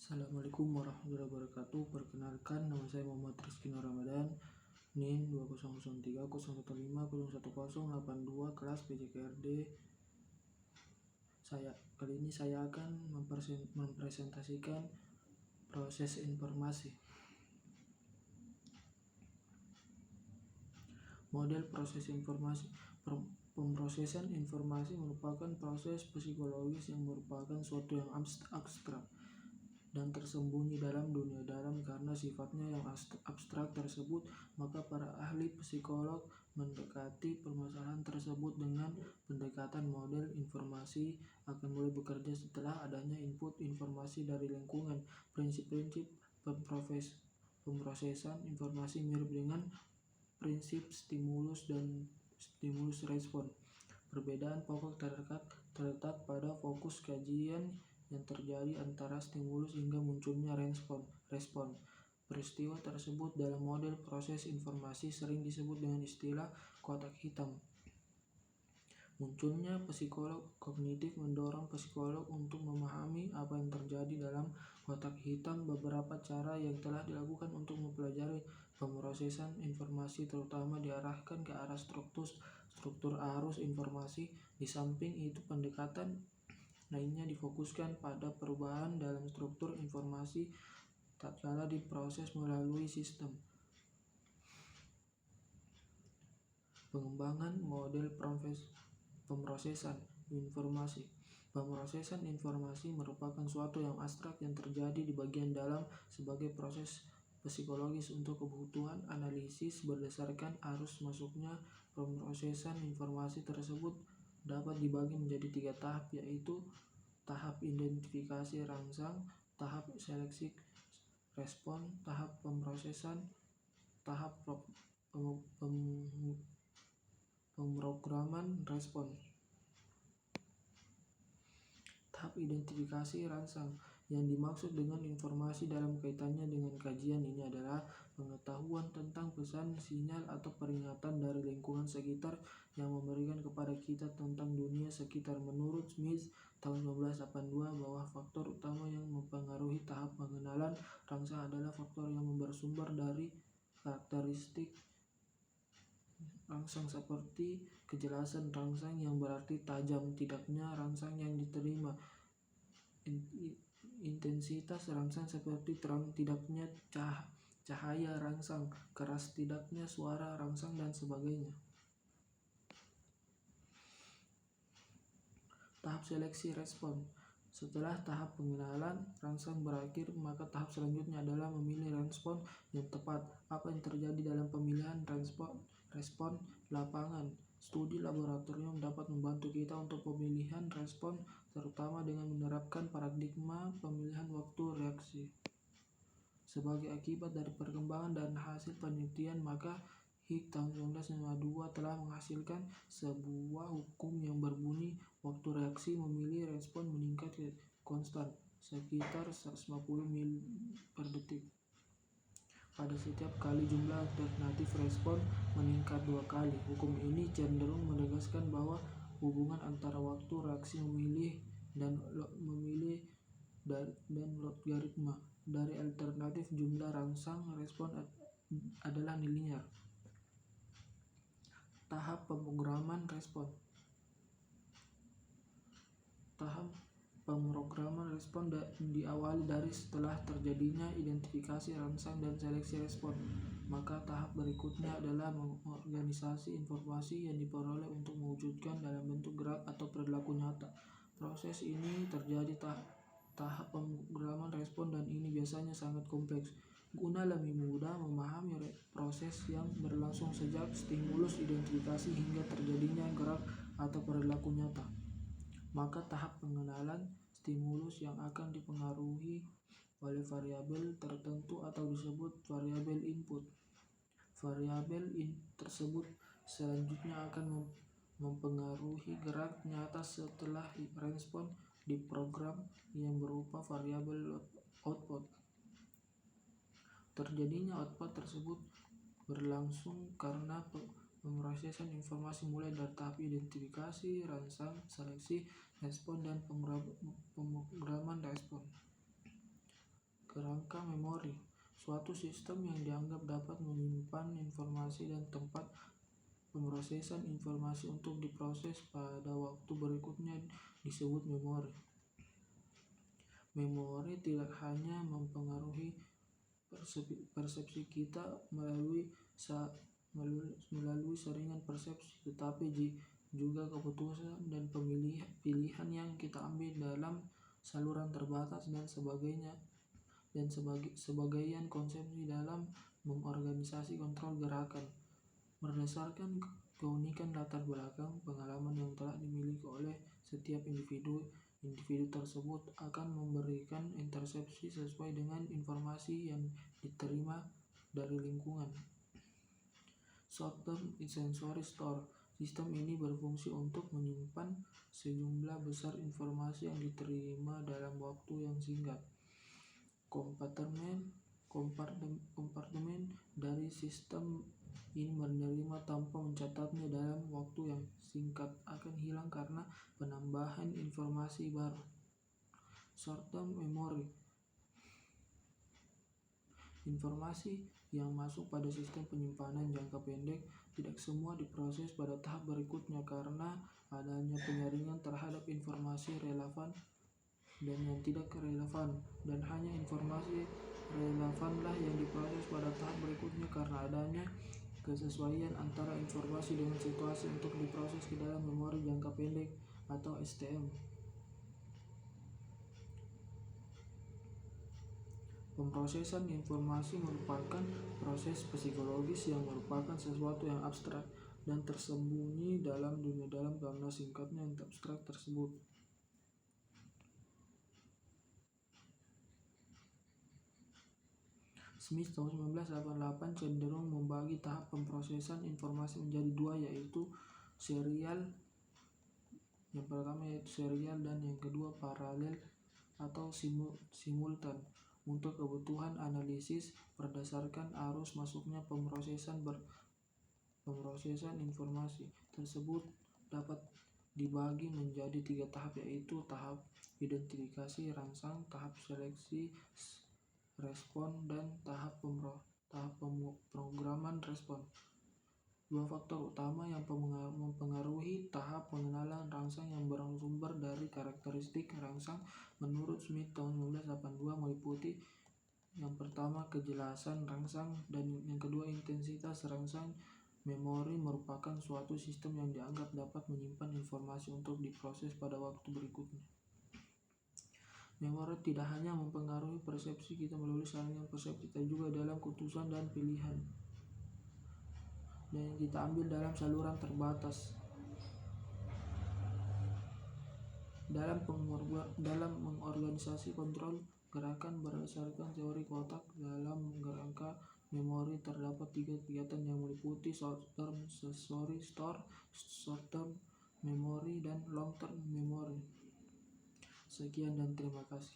Assalamualaikum warahmatullahi wabarakatuh. Perkenalkan, nama saya Muhammad Rizky Nur Ramadan, NIM 20030150101082, kelas PJKRD. Kali ini saya akan mempresentasikan proses informasi. Model proses informasi. Pemrosesan informasi merupakan proses psikologis yang merupakan suatu yang abstrak dan tersembunyi dalam dunia dalam. Karena sifatnya yang abstrak tersebut, maka para ahli psikolog mendekati permasalahan tersebut dengan pendekatan model informasi akan mulai bekerja setelah adanya input informasi dari lingkungan. Prinsip-prinsip pemrosesan informasi mirip dengan prinsip stimulus dan stimulus respon. Perbedaan pokok terletak pada fokus kajian yang terjadi antara stimulus hingga munculnya respon. Peristiwa tersebut dalam model proses informasi sering disebut dengan istilah kotak hitam. Munculnya psikolog kognitif mendorong psikolog untuk memahami apa yang terjadi dalam kotak hitam. Beberapa cara yang telah dilakukan untuk mempelajari pemrosesan informasi terutama diarahkan ke arah struktur arus informasi. Di samping itu, pendekatan lainnya difokuskan pada perubahan dalam struktur informasi tatkala diproses melalui sistem. Pengembangan model pemrosesan informasi. Pemrosesan informasi merupakan suatu yang abstrak yang terjadi di bagian dalam sebagai proses psikologis untuk kebutuhan analisis berdasarkan arus masuknya. Pemrosesan informasi tersebut dapat dibagi menjadi 3 tahap, yaitu tahap identifikasi rangsang, tahap seleksi respon, tahap pemrosesan, tahap pemrograman respon. Tahap identifikasi rangsang. Yang dimaksud dengan informasi dalam kaitannya dengan kajian ini adalah pengetahuan tentang pesan, sinyal, atau peringatan dari lingkungan sekitar yang memberikan kepada kita tentang dunia sekitar. Menurut Smith tahun 1982, bahwa faktor utama yang mempengaruhi tahap pengenalan rangsang adalah faktor yang bersumber dari karakteristik rangsang seperti kejelasan rangsang yang berarti tajam tidaknya rangsang yang diterima, intensitas rangsang seperti terang tidaknya cahaya rangsang, keras tidaknya suara rangsang, dan sebagainya. Tahap seleksi respon. Setelah tahap pengenalan rangsang berakhir, maka tahap selanjutnya adalah memilih respon yang tepat. Apa yang terjadi dalam pemilihan respon lapangan? Studi laboratorium dapat membantu kita untuk pemilihan respon, terutama dengan menerapkan paradigma pemilihan waktu reaksi. Sebagai akibat dari perkembangan dan hasil penelitian, maka Hicks tahun 1952 telah menghasilkan sebuah hukum yang berbunyi waktu reaksi memilih respon meningkat konstan sekitar 150 mil per detik pada setiap kali jumlah alternatif respon meningkat 2 kali. Hukum ini cenderung menegaskan bahwa hubungan antara waktu reaksi memilih dan logaritma dari alternatif jumlah rangsang respon adalah linear. Tahap pemrograman respon. Tahap pemrograman respon diawali dari setelah terjadinya identifikasi rangsang dan seleksi respon. Maka tahap berikutnya adalah mengorganisasi informasi yang diperoleh untuk mewujudkan dalam bentuk gerak atau perilaku nyata. Proses ini terjadi tahap pemrograman respon, dan ini biasanya sangat kompleks. Guna lebih mudah memahami proses yang berlangsung sejak stimulus identifikasi hingga terjadinya gerak atau perilaku nyata, maka tahap pengenalan stimulus yang akan dipengaruhi oleh variabel tertentu atau disebut variabel input. Variabel tersebut selanjutnya akan mempengaruhi gerak nyata setelah respon diprogram yang berupa variabel output. Terjadinya output tersebut berlangsung karena pemrosesan informasi mulai dari tahap identifikasi rangsang, seleksi respon, dan pemrograman respon. kerangka memori, suatu sistem yang dianggap dapat menyimpan informasi dan tempat pemrosesan informasi untuk diproses pada waktu berikutnya disebut memori. Memori tidak hanya mempengaruhi persepsi kita melalui saringan persepsi, tetapi juga keputusan dan pilihan yang kita ambil dalam saluran terbatas dan sebagian konsepsi dalam mengorganisasi kontrol gerakan. Berdasarkan keunikan latar belakang pengalaman yang telah dimiliki oleh setiap individu tersebut akan memberikan intersepsi sesuai dengan informasi yang diterima dari lingkungan. Short-term sensory store. Sistem ini berfungsi untuk menyimpan sejumlah besar informasi yang diterima dalam waktu yang singkat. Kompartemen dari sistem ini menerima tanpa mencatatnya dalam waktu yang singkat akan hilang karena penambahan informasi baru. Short-term memory. Informasi yang masuk pada sistem penyimpanan jangka pendek tidak semua diproses pada tahap berikutnya karena adanya penyaringan terhadap informasi relevan dan yang tidak relevan, dan hanya informasi relevanlah yang diproses pada tahap berikutnya karena adanya kesesuaian antara informasi dengan situasi untuk diproses ke dalam memori jangka pendek atau STM. Pemrosesan informasi merupakan proses psikologis yang merupakan sesuatu yang abstrak dan tersembunyi dalam dunia dalam karena singkatnya yang abstrak tersebut. Smith tahun 1988 cenderung membagi tahap pemrosesan informasi menjadi dua, yaitu serial. Yang pertama yaitu serial dan yang kedua paralel atau simultan. Untuk kebutuhan analisis berdasarkan arus masuknya pemrosesan informasi tersebut dapat dibagi menjadi 3 tahap, yaitu tahap identifikasi rangsang, tahap seleksi respon, dan tahap pemrograman respon. 2 faktor utama yang mempengaruhi tahap pengenalan rangsang yang bersumber dari karakteristik rangsang menurut Smith tahun 1982 meliputi yang pertama kejelasan rangsang dan yang kedua intensitas rangsang. Memori merupakan suatu sistem yang dianggap dapat menyimpan informasi untuk diproses pada waktu berikutnya. Memori tidak hanya mempengaruhi persepsi kita melalui saringan persepsi, tapi juga dalam keputusan dan pilihan yang kita ambil dalam saluran terbatas. Dalam mengorganisasi kontrol gerakan berdasarkan teori kotak, dalam kerangka memori terdapat 3 kegiatan yang meliputi short-term sensory store, short-term memory, dan long-term memory. Sekian dan terima kasih.